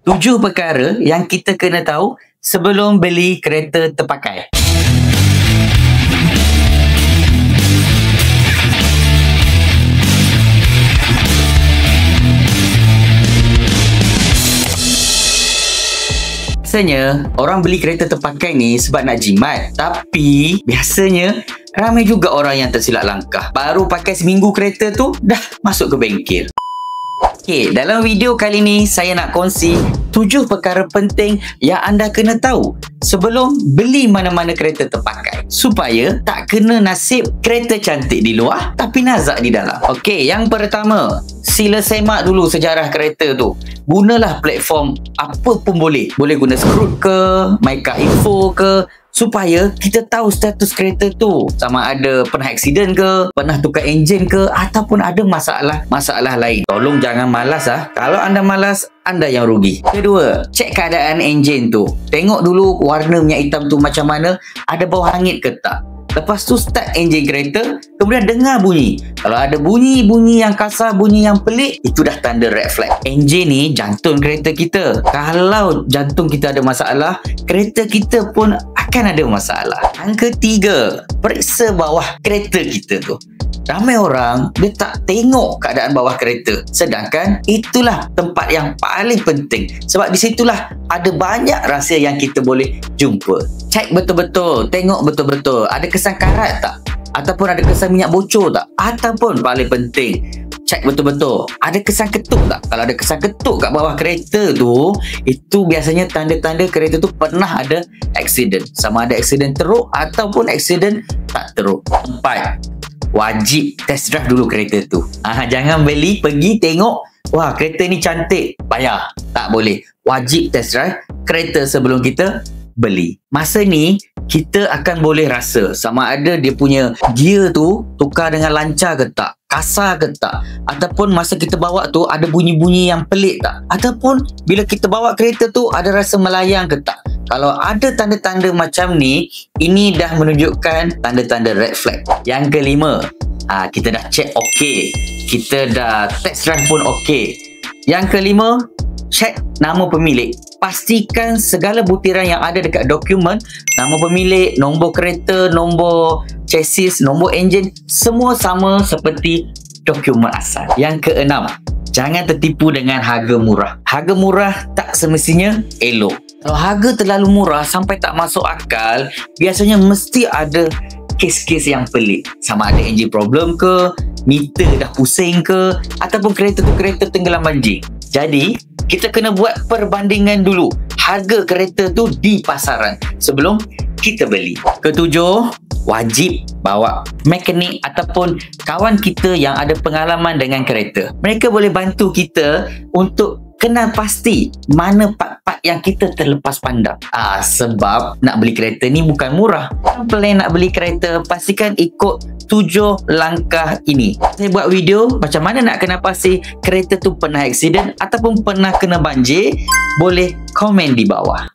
7 perkara yang kita kena tahu sebelum beli kereta terpakai. Biasanya orang beli kereta terpakai ni sebab nak jimat. Tapi biasanya ramai juga orang yang tersilap langkah. Baru pakai seminggu kereta tu dah masuk ke bengkel. Okey, dalam video kali ni saya nak kongsi 7 perkara penting yang anda kena tahu sebelum beli mana-mana kereta terpakai, supaya tak kena nasib kereta cantik di luar tapi nazak di dalam. Okey, yang pertama, sila semak dulu sejarah kereta tu. Gunalah platform apa pun boleh. Boleh guna Scoot ke, MyCarInfo ke, supaya kita tahu status kereta tu, sama ada pernah aksiden ke, pernah tukar enjin ke, ataupun ada masalah lain. Tolong jangan malas ah. Kalau anda malas, anda yang rugi. Kedua, cek keadaan enjin tu. Tengok dulu warna minyak hitam tu macam mana, ada bau hangit ke tak. Lepas tu start enjin kereta, kemudian dengar bunyi. Kalau ada bunyi yang kasar, bunyi yang pelik, itu dah tanda red flag. Enjin ni jantung kereta kita. Kalau jantung kita ada masalah, kereta kita pun akan ada masalah. Yang ketiga, periksa bawah kereta kita tu. Ramai orang dia tak tengok keadaan bawah kereta, sedangkan itulah tempat yang paling penting, sebab di situlah ada banyak rahsia yang kita boleh jumpa. Cek betul-betul, tengok betul-betul ada kesan karat tak, ataupun ada kesan minyak bocor tak, ataupun paling penting, cek betul-betul ada kesan ketuk tak. Kalau ada kesan ketuk kat bawah kereta tu, itu biasanya tanda-tanda kereta tu pernah ada aksiden, sama ada aksiden teruk ataupun aksiden tak teruk. 4, wajib test drive dulu kereta tu. Jangan beli, pergi tengok, wah kereta ni cantik, bayar. Tak boleh. Wajib test drive kereta sebelum kita beli. Masa ni kita akan boleh rasa sama ada dia punya gear tu tukar dengan lancar ke tak, kasar ke tak, ataupun masa kita bawa tu ada bunyi-bunyi yang pelik tak, ataupun bila kita bawa kereta tu ada rasa melayang ke tak. Kalau ada tanda-tanda macam ni, ini dah menunjukkan tanda-tanda red flag. Yang kelima, kita dah check okey, kita dah test drive pun okey. Yang kelima, cek nama pemilik. Pastikan segala butiran yang ada dekat dokumen, nama pemilik, nombor kereta, nombor chassis, nombor enjin, semua sama seperti dokumen asal. Yang keenam, jangan tertipu dengan harga murah. Harga murah tak semestinya elok. Kalau harga terlalu murah sampai tak masuk akal, biasanya mesti ada kes-kes yang pelik. Sama ada enjin problem ke, meter dah pusing ke, ataupun kereta tu kereta tenggelam banjir. Jadi, kita kena buat perbandingan dulu harga kereta tu di pasaran sebelum kita beli. Ketujuh, wajib bawa mekanik ataupun kawan kita yang ada pengalaman dengan kereta. Mereka boleh bantu kita untuk kenal pasti mana part-part yang kita terlepas pandang. Sebab nak beli kereta ni bukan murah. Plan nak beli kereta, pastikan ikut 7 langkah ini. Saya buat video macam mana nak kenal pasti kereta tu pernah aksiden ataupun pernah kena banjir. Boleh komen di bawah.